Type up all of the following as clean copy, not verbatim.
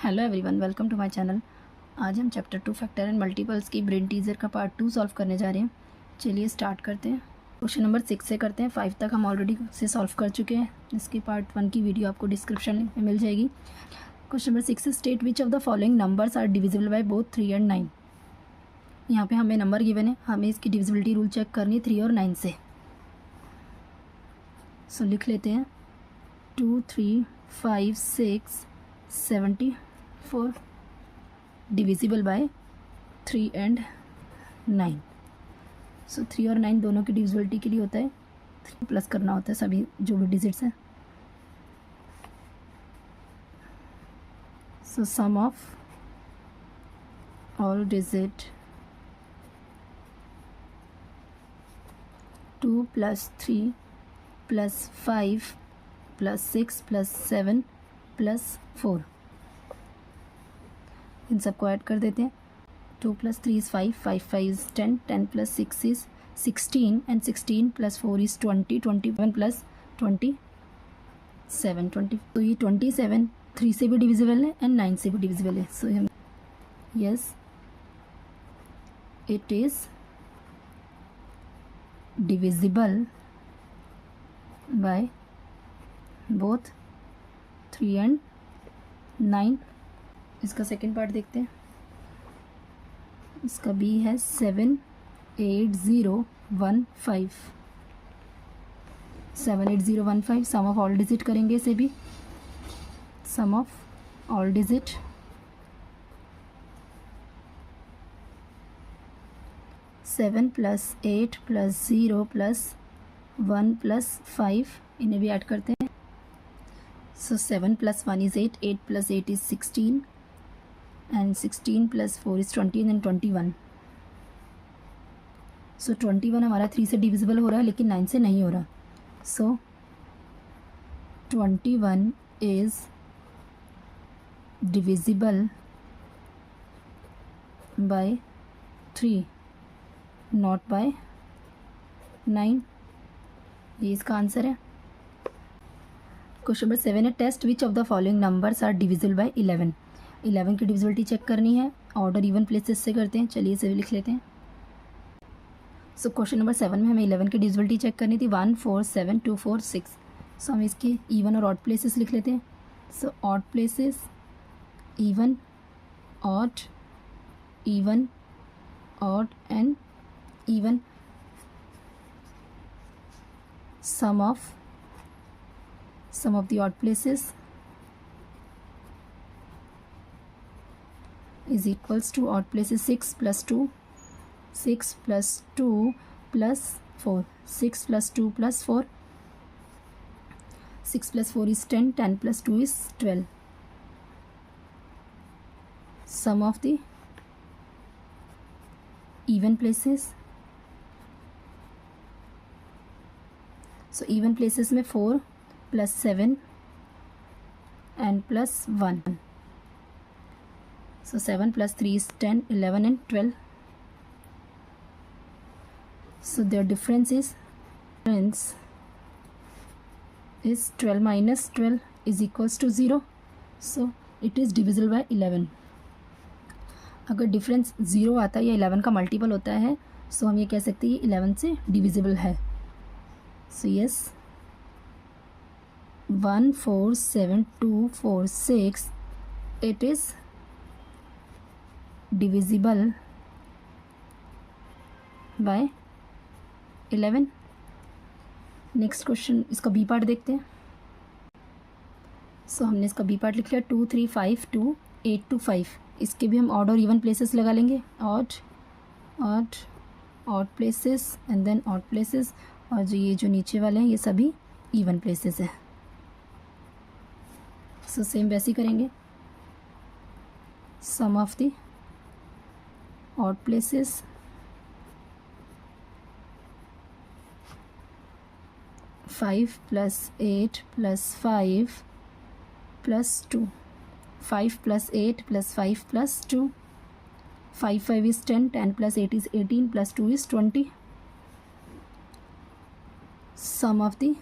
Hello everyone, welcome to my channel. आज हम chapter 2 factor and multiples की brain teaser का पार्ट 2 सॉल्व करने जा रहे हैं। चलिए स्टार्ट करते हैं। क्वेश्चन नंबर 6 से करते हैं। 5 तक हम ऑलरेडी से सॉल्व कर चुके हैं। इसके पार्ट 1 की वीडियो आपको डिस्क्रिप्शन में मिल जाएगी। Question number 6 state which of the following numbers are divisible by both 3 and 9। यहाँ पे हमें नंबर गिवन है, हमें इसकी डिविजिबिलिटी रूल चेक करनी है 3 और 9 से। सो लिख लेते हैं 2, 3, 5, 6, 74 डिविजिबल बाय 3 एंड 9। सो 3 और 9 दोनों की डिविजिबिलिटी के लिए होता है 3 प्लस करना होता है सभी जो भी डिजिट्स हैं। सो सम ऑफ ऑल डिजिट 2 + 3 + 5 + 6 + 7 + 4। इन सबको ऐड कर देते हैं। 2 + 3 is 5, 5 + 5 is 10, 10 + 6 is 16 and 16 + 4 is 20, 21 + 27 20। तो ये 27 3 से भी डिविजिबल है एंड 9 से भी डिविजिबल है। So yes it is divisible by both 3 and 9। इसका सेकेंड पार्ट देखते हैं। इसका बी है 78015। 78015 सम ऑफ ऑल डिजिट करेंगे इसे भी। सम ऑफ ऑल डिजिट 7 + 8 + 0 + 1 + 5, इन्हें भी ऐड करते हैं। सो 7 + 1 is 8, 8 + 8 is 16 and 16 + 4 is 20 and 21। सो 21 हमारा 3 से डिविजिबल हो रहा है लेकिन 9 से नहीं हो रहा। So 21 is divisible by 3 not by 9। ये इसका आंसर है। क्वेश्चन नंबर 7 है test which of the following numbers are divisible by 11। 11 की डिविजिबिलिटी चेक करनी है। ऑर्डर इवन प्लेसेस से करते हैं। चलिए इसे भी लिख लेते हैं। सो क्वेश्चन नंबर 7 में हमें 11 की डिविजिबिलिटी चेक करनी थी। 1 4 7 2 4 6। सो हम इसके इवन और ऑड प्लेसेस लिख लेते हैं। So odd places even, odd, even, odd and even. Sum of the odd places is equals to odd places 6 + 2, 6 + 2 + 4, 6 + 2 + 4, 6 + 4 is 10, 10 + 2 is 12। Sum of the even places, so even places में 4 + 7 and +1। So 7 + 3 is 10, 11 and 12। So their difference is 12 - 12 is equals to 0। So it is divisible by 11। अगर difference 0 आता है या 11 का multiple होता है सो हम ये कह सकते हैं ये 11 से डिविजिबल है। So yes 1 4 7 2 4 6 it is divisible by 11। Next question इसका बी पार्ट देखते हैं। सो हमने इसका बी पार्ट लिख लिया 2 3 5 2 8 2 5। इसके भी हम ऑड और इवन प्लेसेस लगा लेंगे। Odd odd odd places and then odd places, और जो ये जो नीचे वाले हैं ये सभी इवन प्लेसेस है। सो सेम वैसे ही करेंगे। Sum of the odd places 5 + 8 + 5 + 2, 5 + 8 + 5 + 2, 5 5 is 10, 10 + 8 is 18 + 2 is 20। Sum of the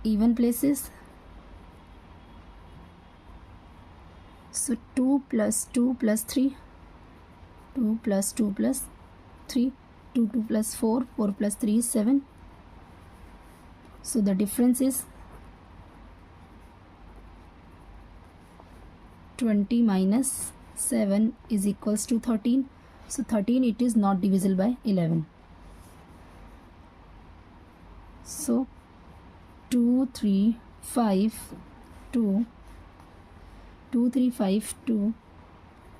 even places. So 2 plus 2 plus 3, 2 plus 2 plus 3, 2 2 plus 4, 4 plus 3 is 7. So the difference is 20 minus 7 is equals to 13. So 13, it is not divisible by 11. So 2 3 5 2, 2 3 5 2,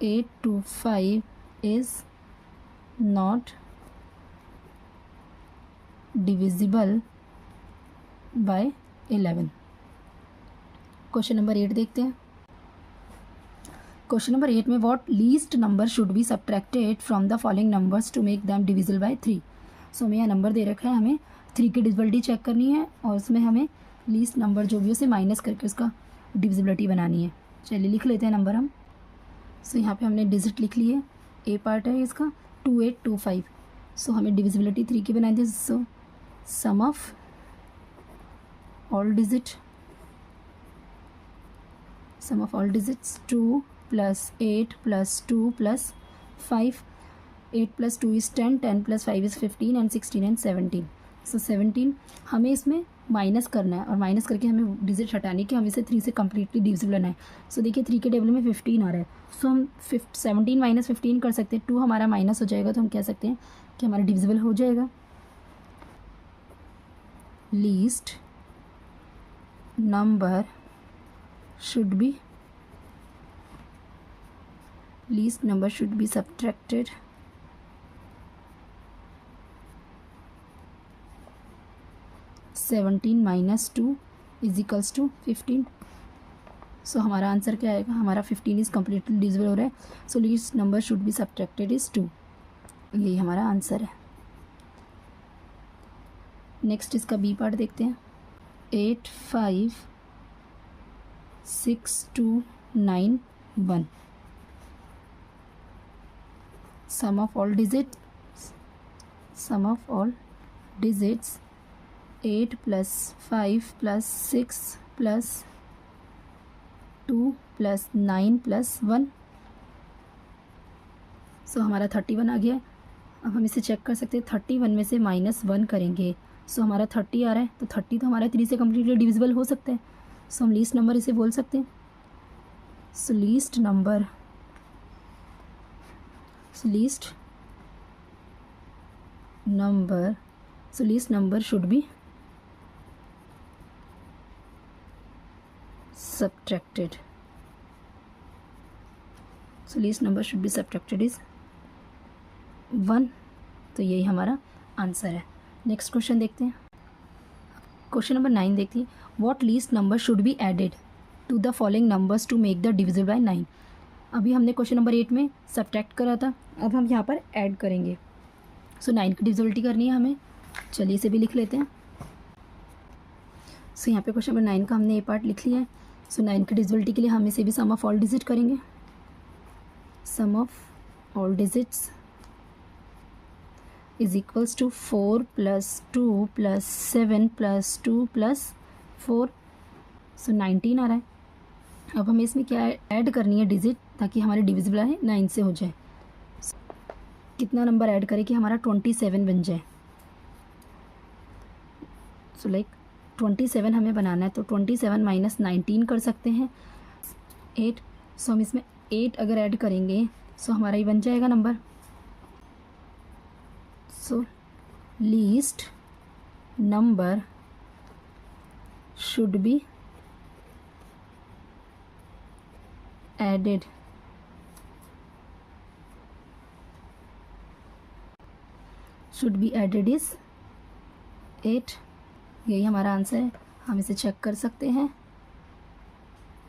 8 2 5 is not divisible by 11. Question number 8 देखते हैं. Question number 8 में what least number should be subtracted from the following numbers to make them divisible by 3. So हमें यहाँ number दे रखा है, हमें 3 की divisibility check करनी है और उसमें हमें लीस्ट नंबर जो भी है उसे माइनस करके उसका डिविजिबिलिटी बनानी है. चलिए लिख लेते हैं नंबर हम. सो यहाँ पे हमने डिजिट लिख ली है. ए पार्ट है इसका 2825. सो हमें डिविजिबिलिटी 3 की बनानी थी. So sum of all digit, sum of all digits 2 plus 8 plus 2 plus 5. 8 plus 2 is 10, 10 plus 5 is 15 and 16 and 17. So 17 हमें इसमें माइनस करना है और माइनस करके हमें डिजिट हटाने की, हम इसे 3 से कम्प्लीटली डिविजिबल बनाए. सो देखिए 3 के टेबल में 15 आ रहा है. सो हम 17 माइनस 15 कर सकते हैं. 2 हमारा माइनस हो जाएगा तो हम कह सकते हैं कि हमारा डिविजिबल हो जाएगा. Least number should B, least number should be subtracted (17 minus 2 is equals to 15. सो हमारा आंसर क्या आएगा? हमारा 15 इज़ कम्प्लीटली डिविजिबल हो रहा है. So least number should be subtracted is 2. यही हमारा आंसर है. नेक्स्ट इसका बी पार्ट देखते हैं. 8 5 6 2 9 1. Sum of all digits, sum of all digits 8 plus 5 plus 6 plus 2 plus 9 plus 1. सो हमारा 31 आ गया. अब हम इसे चेक कर सकते हैं. 31 में से -1 करेंगे. सो हमारा 30 आ रहा है. तो 30 तो हमारा 3 से कम्प्लीटली डिविजिबल हो सकता है. सो हम लीस्ट नंबर इसे बोल सकते हैं. So least number, so least number should be subtracted. So least number should be subtracted is 1. तो यही हमारा आंसर है. नेक्स्ट क्वेश्चन देखते हैं. क्वेश्चन नंबर 9 देखते हैं. What least number should be added to the following numbers to make the divisible by 9. अभी हमने क्वेश्चन नंबर 8 में सब्ट्रैक्ट करा था, अब हम यहाँ पर ऐड करेंगे. सो 9 की डिविजिबिलिटी करनी है हमें. चलिए इसे भी लिख लेते हैं. सो यहाँ पे क्वेश्चन नंबर 9 का हमने ए पार्ट लिख लिया है. सो 9 की डिविजिबिलिटी के लिए हम इसे भी सम ऑफ ऑल डिजिट करेंगे. Sum of all digits is equals to 4 + 2 + 7 + 2 + 4. So 19 आ रहा है. अब हमें इसमें क्या ऐड करनी है डिजिट, ताकि हमारे डिविजिबल है 9 से हो जाए. कितना नंबर ऐड करें कि हमारा 27 बन जाए. सो लाइक 27 हमें बनाना है. तो 27 माइनस 19 कर सकते हैं 8. सो हम इसमें 8 अगर ऐड करेंगे सो हमारा ये बन जाएगा number. So least number should be added should be added is 8. यही हमारा आंसर है. हम इसे चेक कर सकते हैं.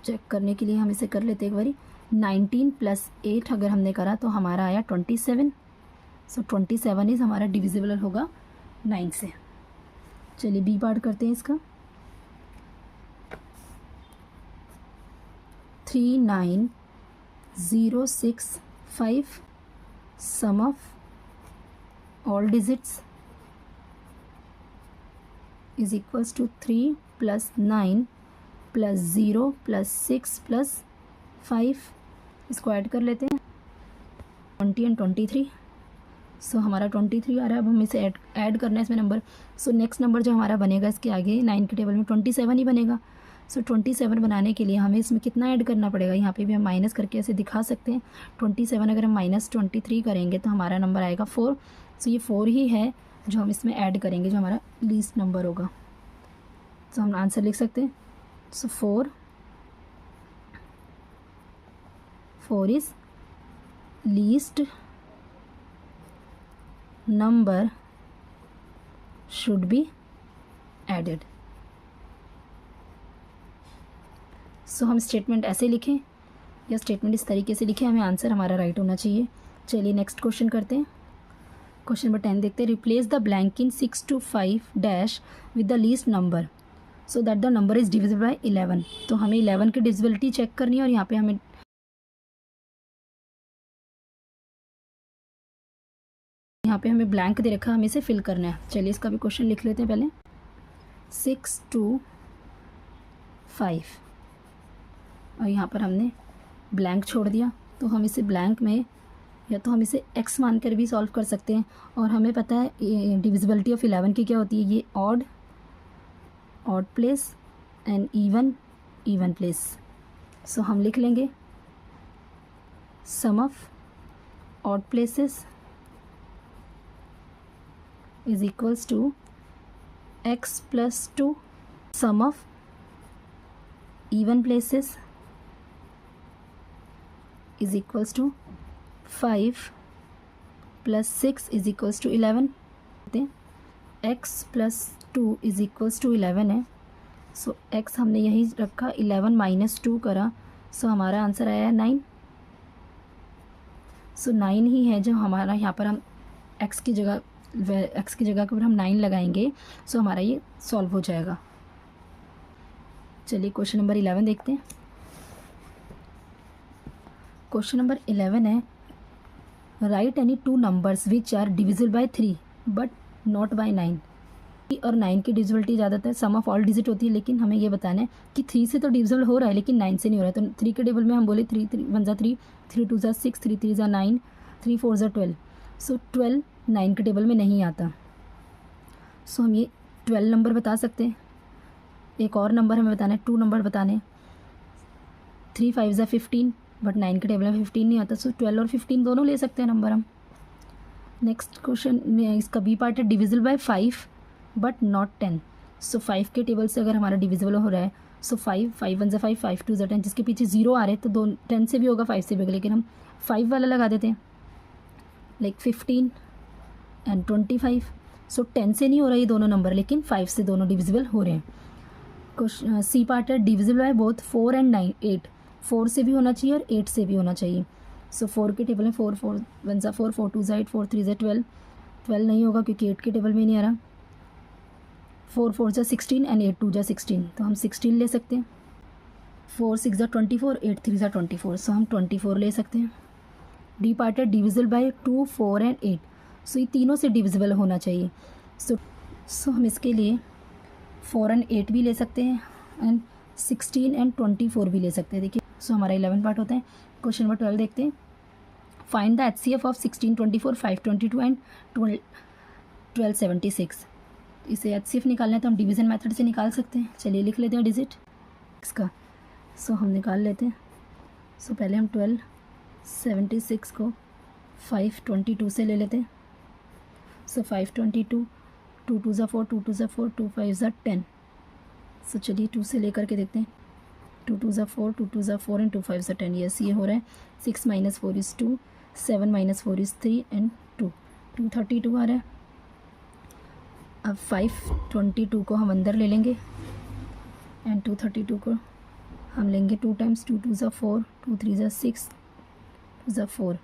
चेक करने के लिए हम इसे कर लेते हैं एक बारी. 19 + 8 अगर हमने करा तो हमारा आया 27. सो 27 इज़ हमारा डिविजिबल होगा 9 से. चलिए बी पार्ट करते हैं इसका. 3 9 0 6 5. Sum of all digits is equals to 3 plus 9 plus 0 plus 6 plus 5, इसको ऐड कर लेते हैं 20 एंड 23। सो हमारा 23 आ रहा है। अब हम इसे ऐड करना है इसमें नंबर। सो नेक्स्ट नंबर जो हमारा बनेगा इसके आगे 9 के टेबल में 27 ही बनेगा। सो 27 बनाने के लिए हमें इसमें कितना ऐड करना पड़ेगा, यहाँ पे भी हम माइनस करके ऐसे दिखा सकते हैं। 27 अगर हम -23 करेंगे तो हमारा नंबर आएगा 4। सो ये 4 ही है जो हम इसमें ऐड करेंगे, जो हमारा लीस्ट नंबर होगा। तो हम आंसर लिख सकते हैं। So 4 is least number should be added. So हम स्टेटमेंट ऐसे लिखें या स्टेटमेंट इस तरीके से लिखें, हमें आंसर हमारा राइट होना चाहिए। चलिए नेक्स्ट क्वेश्चन करते हैं। क्वेश्चन नंबर 10 देखते हैं। Replace the blank in 6 to 5 dash with the least number so that the number is divisible by 11। तो हमें 11 की डिविजिबिलिटी चेक करनी है और यहाँ पे हमें ब्लैंक दे रखा है, हमें इसे फिल करना है। चलिए इसका भी क्वेश्चन लिख लेते हैं पहले। 6 to 5 और यहाँ पर हमने ब्लैंक छोड़ दिया, तो हम इसे ब्लैंक में या तो हम इसे x मानकर भी सॉल्व कर सकते हैं। और हमें पता है डिविजिबिलिटी ऑफ 11 की क्या होती है, ये odd place and even place. So हम लिख लेंगे sum of odd places is equals to x plus 2, sum of even places is equals to 5 plus 6 is equals to 11। x plus 2 is equals to 11 है। सो x हमने यही रखा, 11 minus 2 करा, सो हमारा answer आया 9। सो 9 ही है जो हमारा, यहाँ पर हम x की जगह पर हम 9 लगाएंगे, सो हमारा ये सॉल्व हो जाएगा। चलिए क्वेश्चन नंबर 11 देखते हैं। क्वेश्चन नंबर 11 है write any 2 numbers which are divisible by 3 but not by 9। 3 और 9 की डिविजिबिलिटी ज़्यादातर सम ऑफ ऑल डिजिट होती है, लेकिन हमें ये बताना है कि 3 से तो डिविजिबल हो रहा है लेकिन 9 से नहीं हो रहा है। तो 3 के टेबल में हम बोले 3 1 ज़ा 3, 3 2 ज़ा 6, 3 3 ज़ा 9, 3 4 ज़ा 12। सो 12 9 के टेबल में नहीं आता। सो हम ये 12 नंबर बता सकते हैं। एक और नंबर हमें बताना है, 2 नंबर बताने, 3 5 ज़ा 15, बट 9 के टेबल में 15 नहीं आता। सो 12 और 15 दोनों ले सकते हैं नंबर हम। नेक्स्ट क्वेश्चन में इसका बी पार्ट है डिविजिबल बाय 5 बट नॉट 10। सो 5 के टेबल से अगर हमारा डिविजिबल हो रहा है, सो 5 5 1 ज़ा 5, 5 2 ज़ा 10, जिसके पीछे 0 आ रहे हैं तो 10 से भी होगा 5 से भी होगा, लेकिन हम 5 वाला लगा देते हैं, लाइक 15 एंड 25। सो 10 से नहीं हो रहा ये दोनों नंबर, लेकिन 5 से दोनों डिविजिबल हो रहे हैं। सी पार्ट है डिविजिबल बाय बोथ 4 एंड 9 8। 4 से भी होना चाहिए और 8 से भी होना चाहिए। सो 4 के टेबल में 4 4 1 ज़ा 4, 4 2 ज़ा 8, 4 3 ज़ा 12। 12 नहीं होगा क्योंकि 8 के टेबल में नहीं आ रहा। 4 4 ज़ा 16 एंड 8 2 ज़ा 16, तो हम 16 ले सकते हैं। 4 6 ज़ा 24, 8 3 ज़ा 24, सो हम 24 ले सकते हैं। डी पार्ट है डिविजिबल बाय 2 4 एंड 8। सो ये तीनों से डिविजिबल होना चाहिए। सो हम इसके लिए 4 एंड 8 भी ले सकते हैं एंड 16 एंड 24 भी ले सकते हैं। देखिए सो हमारा 11 पार्ट होता है। क्वेश्चन नंबर 12 देखते हैं। Find the HCF of 16 24 5 22 and 12 76। इसे HCF निकालना है तो हम डिवीज़न मेथड से निकाल सकते हैं। चलिए लिख लेते हैं डिजिट इसका। सो हम निकाल लेते हैं। सो पहले हम 12 76 को 5 22 से ले लेते हैं। सो 5 22, 2 2 ज़ा 4, 2 2 ज़ा 4, 2 5 ज़ा 10। सो चलिए 2 से लेकर के देखते हैं। 2 2 ज़ा 4, 2 2 ज़ा 4 एंड 2 5 ज़ा 10। यस ये हो रहा है। 6 - 4 इज़ 2, 7 - 4 इज़ 3 एंड 2 232 आ रहा है। अब 522 को हम अंदर ले लेंगे एंड 232 को हम लेंगे 2 टाइम्स। 2 2 ज़ा 4, 2 3 ज़ा 6, 2 ज़ा 4।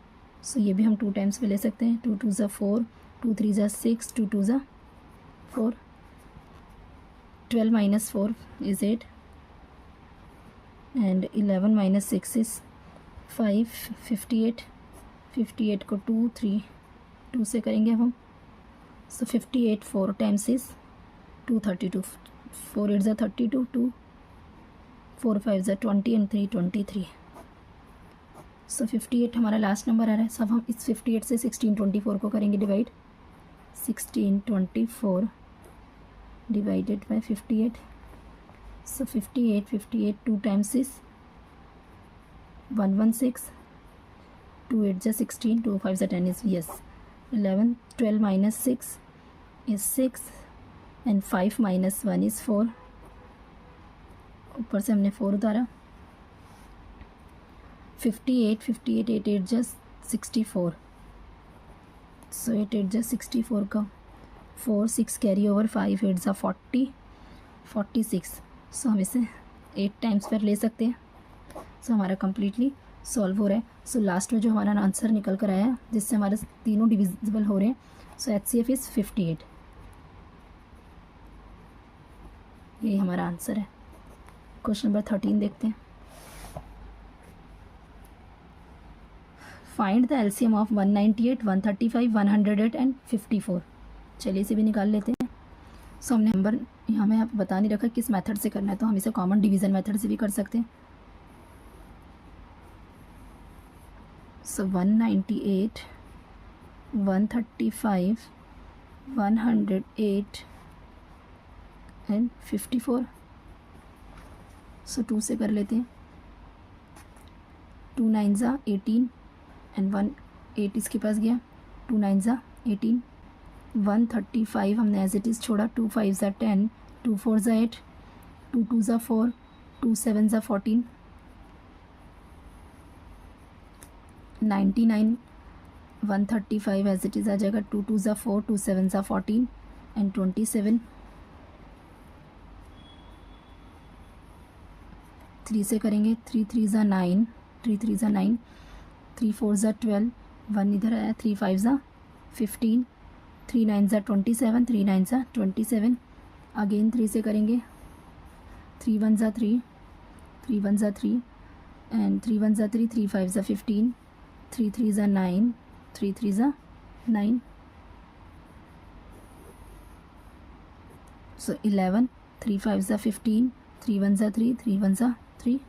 सो ये भी हम 2 टाइम्स पे ले सकते हैं। 2 2 ज़ा 4, 2 3 ज़ा 6, 2 2 ज़ा 4। 12 - 4 is 8 and 11 - 6 is 5 58। 58 को 2 3 2 से करेंगे अब हम। सो 58 4 टाइम्स इज़ 232। 4 8 ज़ा 32, 2 4 5 ज़ा 20 एंड 3 23। सो 58 हमारा लास्ट नंबर आ रहा है। सब हम इस 58 से 1624 को करेंगे divide. 1624 divided by 58। So 58 2 times is 116, 2 8 ज़ा 16, 2 5 ज़ा 10 is yes 11, 12 minus 6 is 6 and 5 minus 1 is 4। ऊपर से हमने 4 उतारा। 58 8 8 ज़ा 64, सो 8 8 ज़ा 64 का 4 6 कैरी ओवर 5 8 ज़ा 40 46। सो हम इसे 8 टाइम्स पर ले सकते हैं। सो हमारा कम्प्लीटली सॉल्व हो रहा है। सो लास्ट में जो हमारा आंसर निकल कर आया जिससे हमारे तीनों डिविजिबल हो रहे हैं। सो HCF इज़ 58। यही हमारा आंसर है। क्वेश्चन नंबर 13 देखते हैं। Find the LCM of 198 135 108 and 54। चलिए इसे भी निकाल लेते हैं। सो हमने नंबर यहाँ में बता नहीं रखा किस मेथड से करना है, तो हम इसे कॉमन डिवीज़न मेथड से भी कर सकते हैं। सो 198 135 108 एंड 54। सो 2 से कर लेते हैं। 2 9 ज़ा 18 एंड 1 8 इसके पास गया। 2 9 ज़ा 18, 135 हमने एज इट इज़ छोड़ा। 2 5 ज़ा 10, 2 4 ज़ा 8, 2 2 ज़ा 4, 2 7 ज़ा 14, 99 135 एज इट इज़ आ जाएगा। 2 2 ज़ा 4, 2 7 ज़ा 14 एंड 27। 3 से करेंगे। 3 3 ज़ा 9, 3 3 ज़ा 9, 3 4 ज़ा 12, 1 इधर आया। 3 5 ज़ा 15, 3 9 ज़ा 27, 3 9 ज़ा 27। अगेन 3 से करेंगे। 3 1 ज़ा 3, 3 1 ज़ा 3 एंड 3 1 ज़ा 3, 3 5 ज़ा 15, 3 3 ज़ा 9, 3 3 ज़ा 9। सो 11, 3 5 ज़ा 15, 3 1 ज़ा 3, 3 1 ज़ा 3।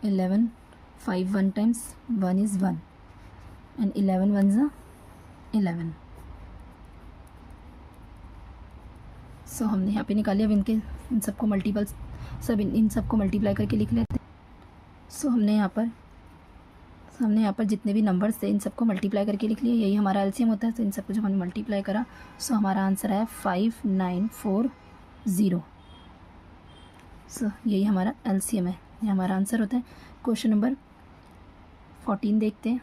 11 5 1 times 1 is 1 and 11 1 ज़ा 11। सो हमने यहाँ पे निकाले। अब इन सबको मल्टीपल इन सबको मल्टीप्लाई करके लिख लेते हैं। सो हमने यहाँ पर जितने भी नंबर्स थे इन सबको मल्टीप्लाई करके लिख लिए। यही हमारा LCM होता है। तो इन सबको जब हमने मल्टीप्लाई करा सो हमारा आंसर आया 5940। सो यही हमारा LCM है, ये हमारा आंसर होता है। क्वेश्चन नंबर 14 देखते हैं।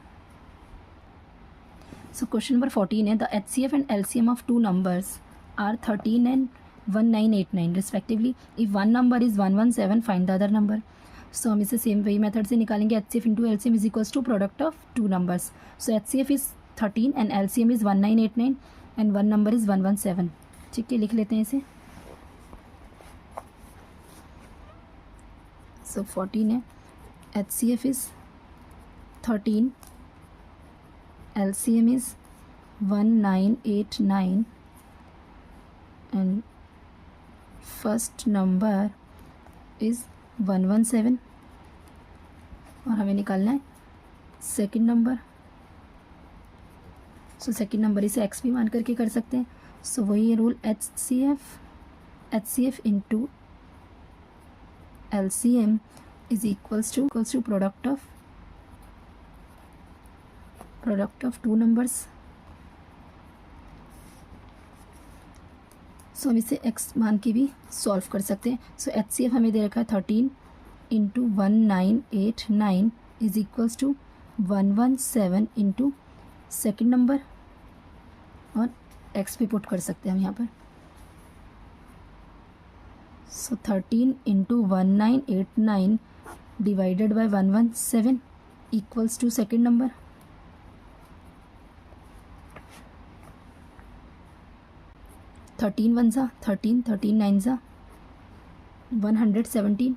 सो क्वेश्चन नंबर 14 है the HCF and LCM of 2 numbers are 13 and 1989 respectively. If one number is 117 find the other number. So हम इसे सेम वही मेथड से निकालेंगे। HCF into LCM is equals to product of 2 numbers. So HCF is 13 and LCM is 1989 and one number is 117। ठीक है, लिख लेते हैं इसे। सो 14 है, HCF is 13, LCM is 1989 and first number is 117 और हमें निकालना है second number. So second number इसे x भी मान करके कर सकते हैं। सो वही rule HCF into LCM is equals to product of 2 numbers. So हम इसे x मान के भी सॉल्व कर सकते हैं। सो HCF हमें दे रखा है 13 into 1989 is equals to 117 into second number और x भी पुट कर सकते हैं हम यहाँ पर। So 13 into 1989 divided by 117 equals to second number. Thirteen 1 ज़ा 13, 13 9 ज़ा 117।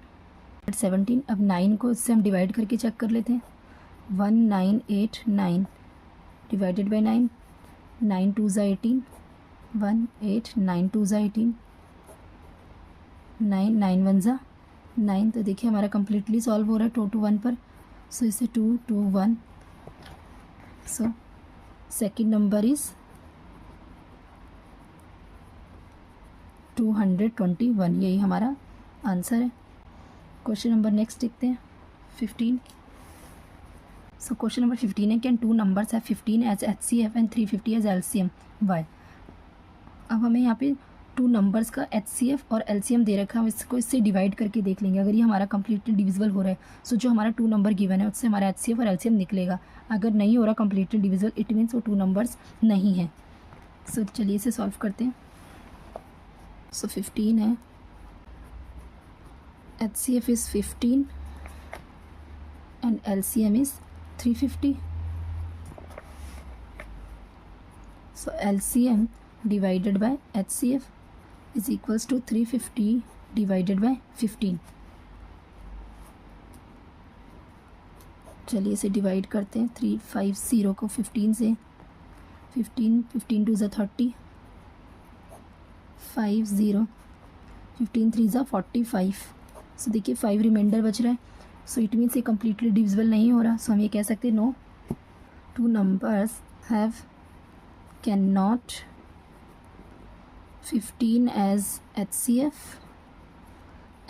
अब 9 को इससे हम डिवाइड करके चेक कर लेते हैं। 1989 डिवाइडेड बाय 9, 9 2 ज़ा 18, 1 8 9 2 ज़ा 18 9 9 1 ज़ा 9। तो देखिए हमारा कम्प्लीटली सॉल्व हो रहा है 2 to 1 पर। सो इसे 2 2 1। So second number is 221। यही हमारा आंसर है। क्वेश्चन नंबर नेक्स्ट देखते हैं 15। सो क्वेश्चन नंबर 15 है, can two numbers have 15 as HCF and 350 as LCM why. अब हमें यहाँ पे टू नंबर्स का HCF और LCM दे रखा है, हम इसको इससे डिवाइड करके देख लेंगे। अगर ये हमारा कम्प्लीटली डिविजिबल हो रहा है, सो जो हमारा टू नंबर गिवन है उससे हमारा HCF और LCM निकलेगा। अगर नहीं हो रहा कम्प्लीटली डिविजिबल, इट मीन्स वो टू नंबर्स नहीं है। सो चलिए इसे सॉल्व करते हैं। सो 15 है, HCF is 15 and LCM is 350. So LCM divided by HCF is equals to 350 divided by 15. चलिए इसे डिवाइड करते हैं। 350 को 15 से, 15 2 ज़ा 30, 50 15 3 ज़ा 45। सो देखिए 5 रिमाइंडर बच रहा है। सो इट मीन्स ये कम्प्लीटली डिविजिबल नहीं हो रहा। सो हम ये कह सकते हैं no two numbers have can not 15 as HCF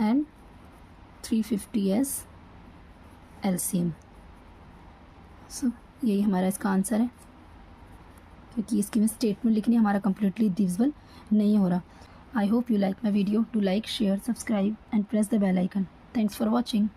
and 350 as LCM। So यही हमारा इसका आंसर है, क्योंकि इसकी में स्टेटमेंट लिखनी हमारा कम्प्लीटली डिविजिबल नहीं हो रहा। I hope you like my video. Do like, share, subscribe and press the bell icon. Thanks for watching.